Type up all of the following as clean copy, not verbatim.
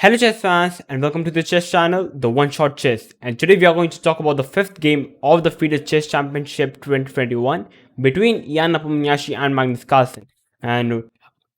Hello chess fans and welcome to the chess channel, the One Shot Chess. And today we are going to talk about the 5th game of the Fide Chess Championship 2021 between Jan Nepomniachtchi and Magnus Carlsen. And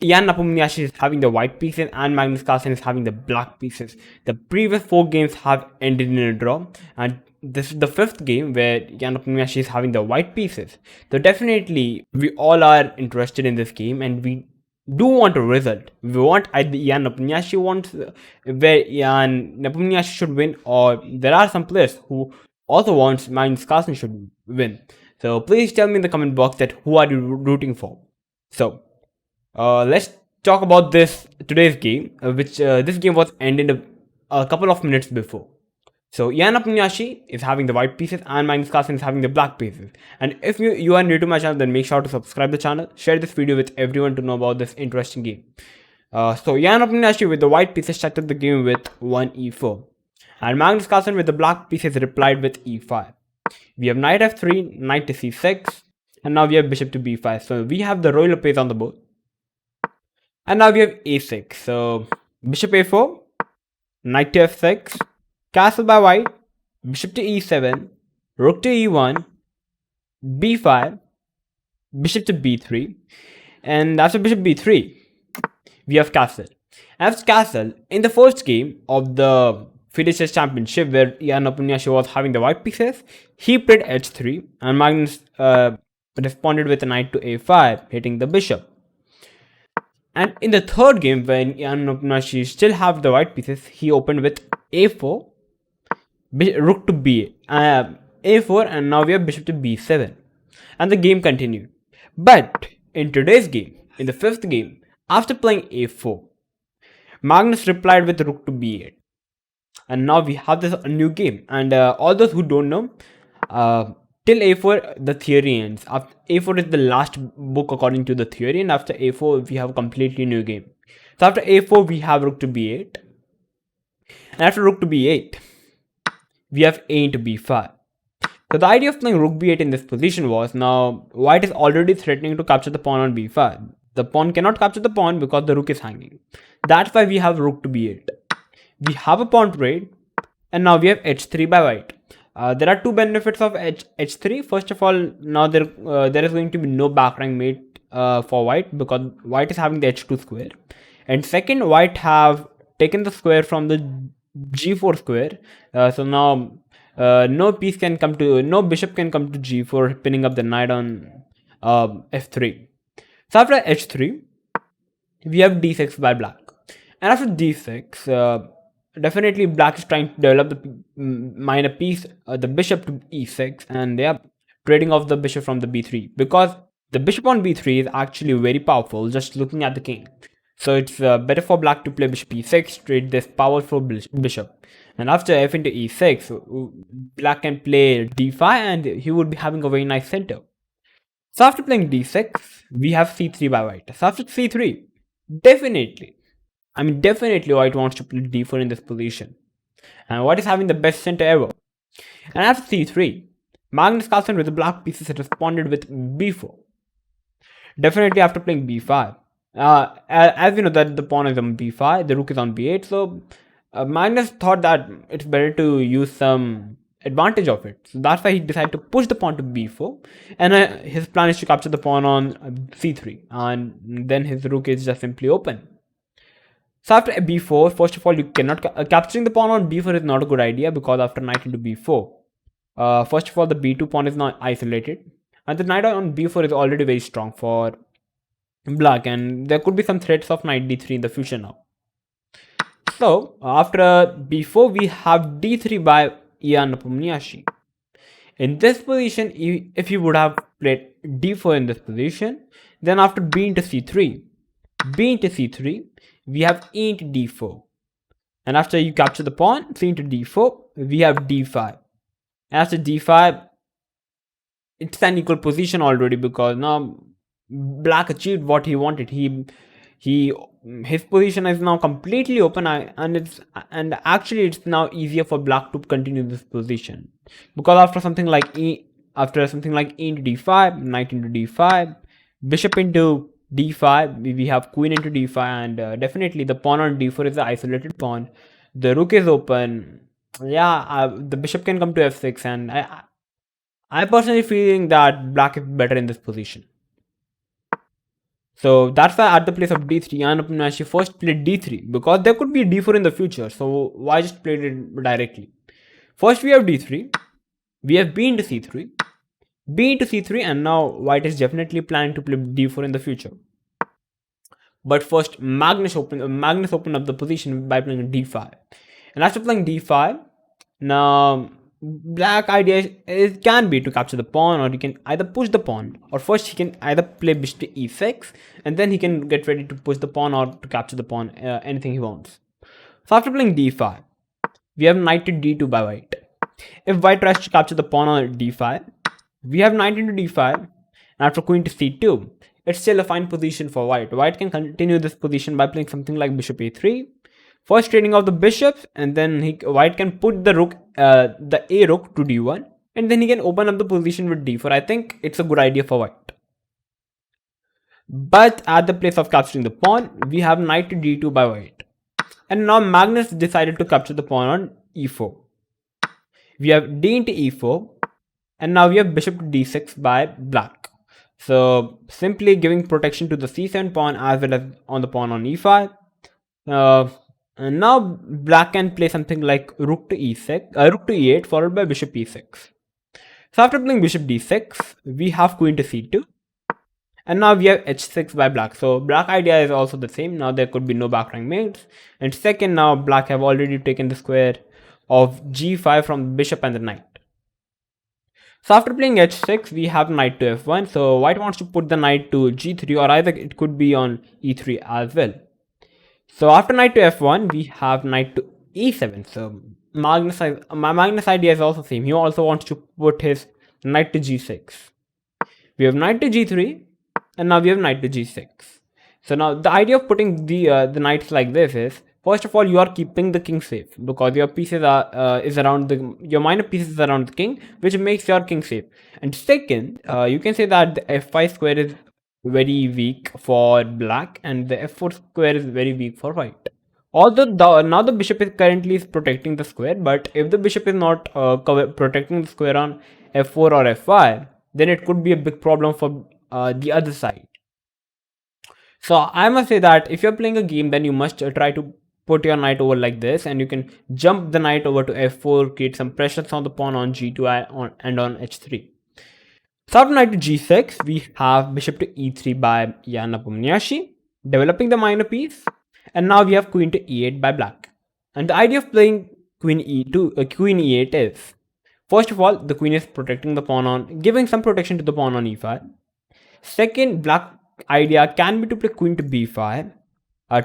Jan Nepomniachtchi is having the white pieces and Magnus Carlsen is having the black pieces. The previous 4 games have ended in a draw, and this is the 5th game where Jan Nepomniachtchi is having the white pieces. So definitely we all are interested in this game and we do want a result. We want either Jan Nepomniachtchi wants where Jan Nepomniachtchi should win, or there are some players who also wants Magnus Carlsen should win. So please tell me in the comment box that who are you rooting for. So let's talk about today's game, which this game was ended a couple of minutes before. So Jan Nepomniachtchi is having the white pieces and Magnus Carlsen is having the black pieces. And if you are new to my channel, then make sure to subscribe the channel, share this video with everyone to know about this interesting game. So Jan Nepomniachtchi with the white pieces started the game with 1 e4. And Magnus Carlsen with the black pieces replied with e5. We have knight f3, knight to c6, and now we have bishop to b5. So we have the Ruy Lopez on the board. And now we have a6. So bishop a4, knight to f6, castle by white, bishop to e7, rook to e1, b5, bishop to b3, and after bishop b3, we have castle. After castle, in the first game of the Fide Chess Championship, where Jan Nepomniachtchi was having the white pieces, he played h3, and Magnus responded with a knight to a5, hitting the bishop. And in the third game, when Jan Nepomniachtchi still have the white pieces, he opened with a4, rook to a4, and now we have bishop to b7, and the game continued. But in today's game, in the 5th game, after playing a4, Magnus replied with rook to b8, and now we have this new game. And all those who don't know, till a4 the theory ends. After a4 is the last book according to the theory, and after a4 we have a completely new game. So after a4 we have rook to b8, and after rook to b8 we have a into b5. So the idea of playing rook b8 in this position was, now white is already threatening to capture the pawn on b5. The pawn cannot capture the pawn because the rook is hanging. That's why we have rook to b8. We have a pawn trade, and now we have h3 by white. There are two benefits of h3. First of all, now there is going to be no back rank mate for white, because white is having the h2 square. And second, white have taken the square from the g4 square, so now no bishop can come to g4, pinning up the knight on f3. So after h3 we have d6 by black, and after d6 definitely black is trying to develop the minor piece, the bishop to e6, and they are trading off the bishop from the b3, because the bishop on b3 is actually very powerful just looking at the king. So it's better for black to play bishop e6, trade this powerful bishop. And after f into e6, black can play d5, and he would be having a very nice center. So after playing d6, we have c3 by white. So after c3, definitely white wants to play d4 in this position. And white is having the best center ever. And after c3, Magnus Carlsen with the black pieces responded with b4. Definitely after playing b5. As we know that the pawn is on b5, the rook is on b8, so Magnus thought that it's better to use some advantage of it. So that's why he decided to push the pawn to b4, and his plan is to capture the pawn on c3, and then his rook is just simply open. So after b4, first of all, you cannot capturing the pawn on b4 is not a good idea, because after knight into b4, first of all the b2 pawn is now isolated, and the knight on b4 is already very strong for black, and there could be some threats of knight d3 in the future now. So after b4 we have d3 by Jan Nepomniachtchi. In this position, if you would have played d4 in this position, then after b into c3, we have e into d4, and after you capture the pawn, c into d4, we have d5. And after d5, it's an equal position already, because now black achieved what he wanted. His position is now completely open, and actually it's now easier for black to continue this position, because after something like e into d5, knight into d5, bishop into d5, we have queen into d5, and definitely the pawn on d4 is the isolated pawn. The rook is open. Yeah, the bishop can come to f6, and I personally feeling that black is better in this position. So that's why at the place of d3, Ian Nepomniachtchi first played d3, because there could be d4 in the future. So why just played it directly? First we have d3, we have b into c3, b into c3, and now white is definitely planning to play d4 in the future. But first Magnus opened up the position by playing d5, and after playing d5, now black idea can be to capture the pawn, or he can either push the pawn, or first he can either play bishop to e6, and then he can get ready to push the pawn or to capture the pawn, anything he wants. So after playing d5, we have knight to d2 by white. If white tries to capture the pawn on d5, we have knight into d5, and after queen to c2, it's still a fine position for white. White can continue this position by playing something like bishop a3, first trading off the bishops, and then white can put the rook, the a rook to d1, and then he can open up the position with d4. I think it's a good idea for white. But at the place of capturing the pawn, we have knight to d2 by white, and now Magnus decided to capture the pawn on e4. We have d into e4, and now we have bishop to d6 by black. So simply giving protection to the c7 pawn as well as on the pawn on e5. And now black can play something like rook to e6, rook to e8, followed by bishop e6. So after playing bishop d6, we have queen to c2, and now we have h6 by black. So black idea is also the same. Now there could be no back rank mates. And second, now black have already taken the square of g5 from the bishop and the knight. So after playing h6, we have knight to f1. So white wants to put the knight to g3, or either it could be on e3 as well. So after knight to f1, we have knight to e7. So my Magnus idea is also same. He also wants to put his knight to g6. We have knight to g3, and now we have knight to g6. So now the idea of putting the knights like this is, first of all, you are keeping the king safe, because your pieces are your minor pieces is around the king, which makes your king safe. And second, you can say that the f5 square is very weak for black, and the f4 square is very weak for white. Although now the bishop is currently protecting the square, but if the bishop is not protecting the square on f4 or f5, then it could be a big problem for the other side. So I must say that if you're playing a game, then you must try to put your knight over like this, and you can jump the knight over to f4, create some pressures on the pawn on g2 and on h3. So after knight to g6, we have bishop to e3 by Ian Nepomniachtchi, developing the minor piece, and now we have queen to e8 by black. And the idea of playing queen e8 is, first of all, the queen is protecting the pawn on, giving some protection to the pawn on e5. Second, black idea can be to play queen to b5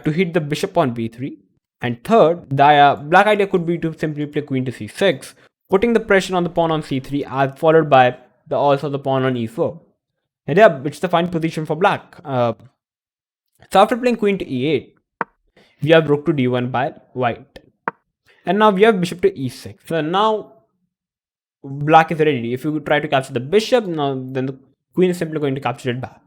to hit the bishop on b3. And third, the black idea could be to simply play queen to c6, putting the pressure on the pawn on c3, as followed by also the pawn on e4. And yeah, it's the fine position for black. So after playing queen to e8, we have rook to d1 by white, and now we have bishop to e6. So now black is ready. If you try to capture the bishop, now then the queen is simply going to capture it back.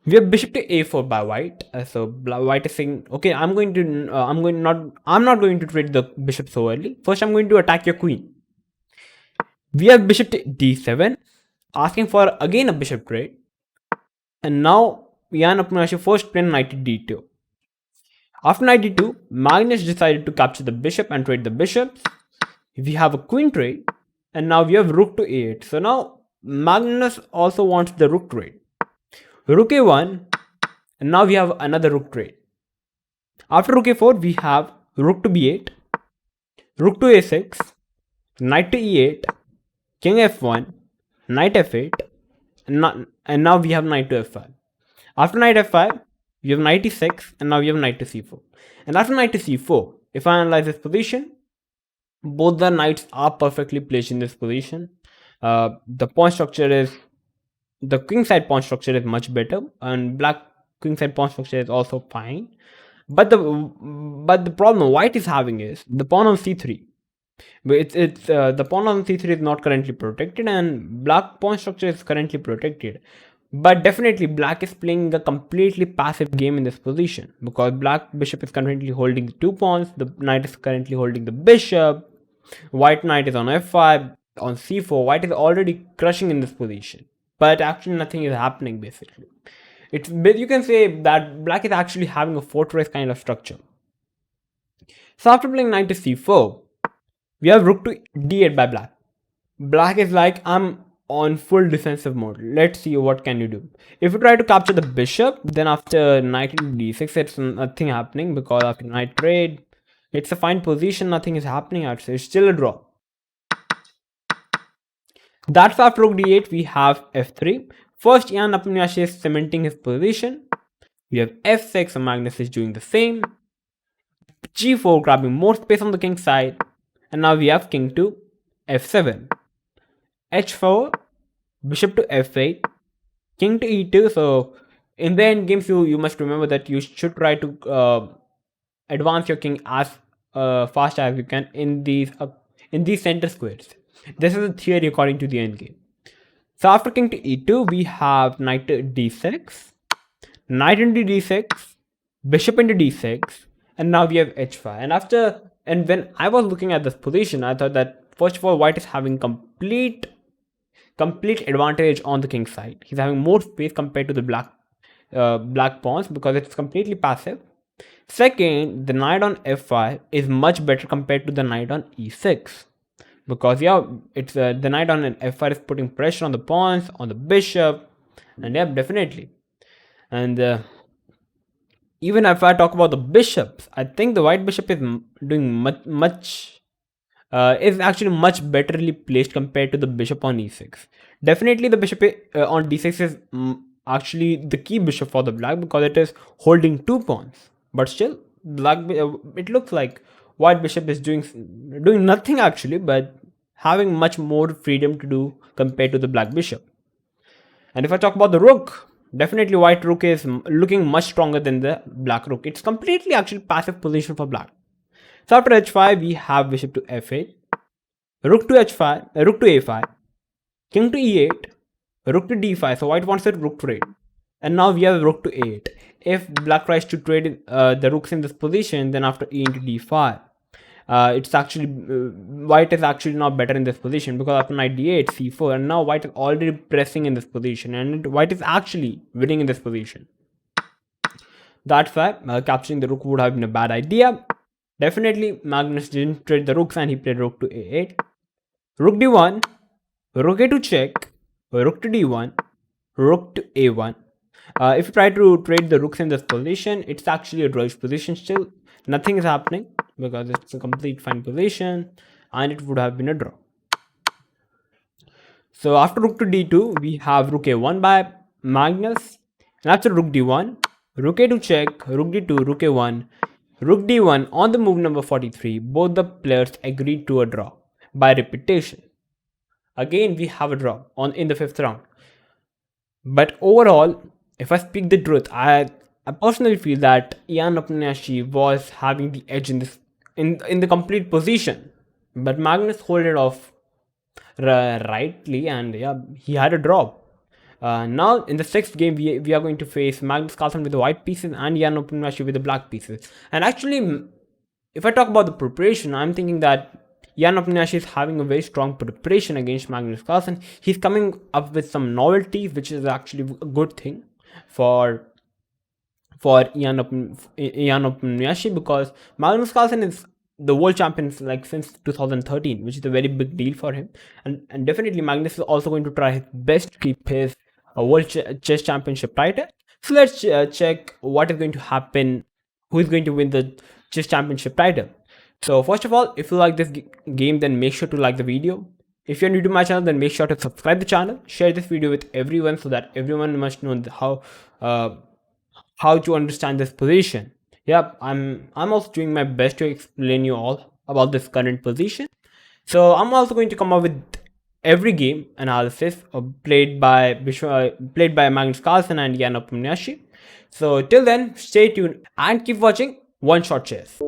We have bishop to a4 by white. So white is saying, okay, I'm not going to trade the bishop so early. First, I'm going to attack your queen. We have bishop to d7, asking for again a bishop trade. And now Ian Nepomniachtchi first played knight to d2. After knight d2, Magnus decided to capture the bishop and trade the bishops. We have a queen trade, and now we have rook to a8. So now Magnus also wants the rook trade. Rook a1, and now we have another rook trade. After rook a4, we have rook to b8, rook to a6, knight to e8, king f1, knight f8, and now we have knight to f5. After knight f5, we have knight e6, and now we have knight to c4. And after knight to c4, if I analyze this position, both the knights are perfectly placed in this position. The pawn structure is, the king side pawn structure is much better, and black king side pawn structure is also fine. But the problem white is having is the pawn on c3. The pawn on c3 is not currently protected, and black pawn structure is currently protected. But definitely black is playing a completely passive game in this position, because black bishop is currently holding the 2 pawns, the knight is currently holding the bishop, white knight is on f5, on c4, white is already crushing in this position. But actually nothing is happening basically. You can say that black is actually having a fortress kind of structure. So after playing knight to c4, we have rook to d8 by black. Black is like, I'm on full defensive mode. Let's see what can you do. If you try to capture the bishop, then after knight into d6, it's nothing happening, because after knight trade, it's a fine position, nothing is happening actually. It's still a draw. That's after rook d8, we have f3. First, Nepomniachtchi is cementing his position. We have f6, and Magnus is doing the same. g4, grabbing more space on the king side. And now we have king to f7. h4, bishop to f8, king to e2. So in the end games, you must remember that you should try to advance your king as fast as you can in these center squares. This is a theory according to the endgame. So after king to e2, we have knight to d6, knight into d6, bishop into d6, and now we have h5. And when I was looking at this position, I thought that first of all, white is having complete advantage on the king side. He's having more space compared to the black pawns, because it's completely passive. Second, the knight on f5 is much better compared to the knight on e6, because it's the knight on an f5 is putting pressure on the pawns, on the bishop, and definitely. And even if I talk about the bishops, I think the white bishop is doing is actually much betterly placed compared to the bishop on e6. Definitely the bishop on d6 is actually the key bishop for the black, because it is holding 2 pawns. But still, it looks like white bishop is doing nothing actually, but having much more freedom to do compared to the black bishop. And if I talk about the rook, definitely white rook is looking much stronger than the black rook. It's completely actually passive position for black. So after h5, we have bishop to f8, rook to h5, rook to a5, king to e8, rook to d5. So white wants a rook trade, and now we have rook to a8. If black tries to trade the rooks in this position, then after e into d5, it's actually white is actually not better in this position, because after knight d8, c4, and now white is already pressing in this position, and white is actually winning in this position. That's why capturing the rook would have been a bad idea. Definitely, Magnus didn't trade the rooks, and he played rook to a8, rook d1, rook a2 check, rook to d1, rook to a1. If you try to trade the rooks in this position, it's actually a drawish position still. Nothing is happening, because it's a complete fine position, and it would have been a draw. So after rook to d2, we have rook a1 by Magnus, and after rook d1, rook a2 check, rook d2, rook a1, rook d1 on the move number 43. Both the players agreed to a draw by repetition. Again, we have a draw in the 5th round. But overall, if I speak the truth, I personally feel that Nepomniachtchi was having the edge in the complete position, but Magnus held it off rightly, and he had a draw. Now in the 6th game, we are going to face Magnus Carlsen with the white pieces and Nepomniachtchi with the black pieces. And actually, if I talk about the preparation, I'm thinking that Nepomniachtchi is having a very strong preparation against Magnus Carlsen. He's coming up with some novelties, which is actually a good thing for Nepomniachtchi, because Magnus Carlsen is the world champion since 2013, which is a very big deal for him. And definitely Magnus is also going to try his best to keep his world chess championship title. So let's check what is going to happen, who is going to win the chess championship title. So first of all, if you like this game, then make sure to like the video. If you're new to my channel, then make sure to subscribe the channel, share this video with everyone, so that everyone must know how to understand this position. Yep, I'm also doing my best to explain you all about this current position. So I'm also going to come up with every game analysis played by Magnus Carlsen and Nepomniachtchi. So till then, stay tuned and keep watching One Shot Chess.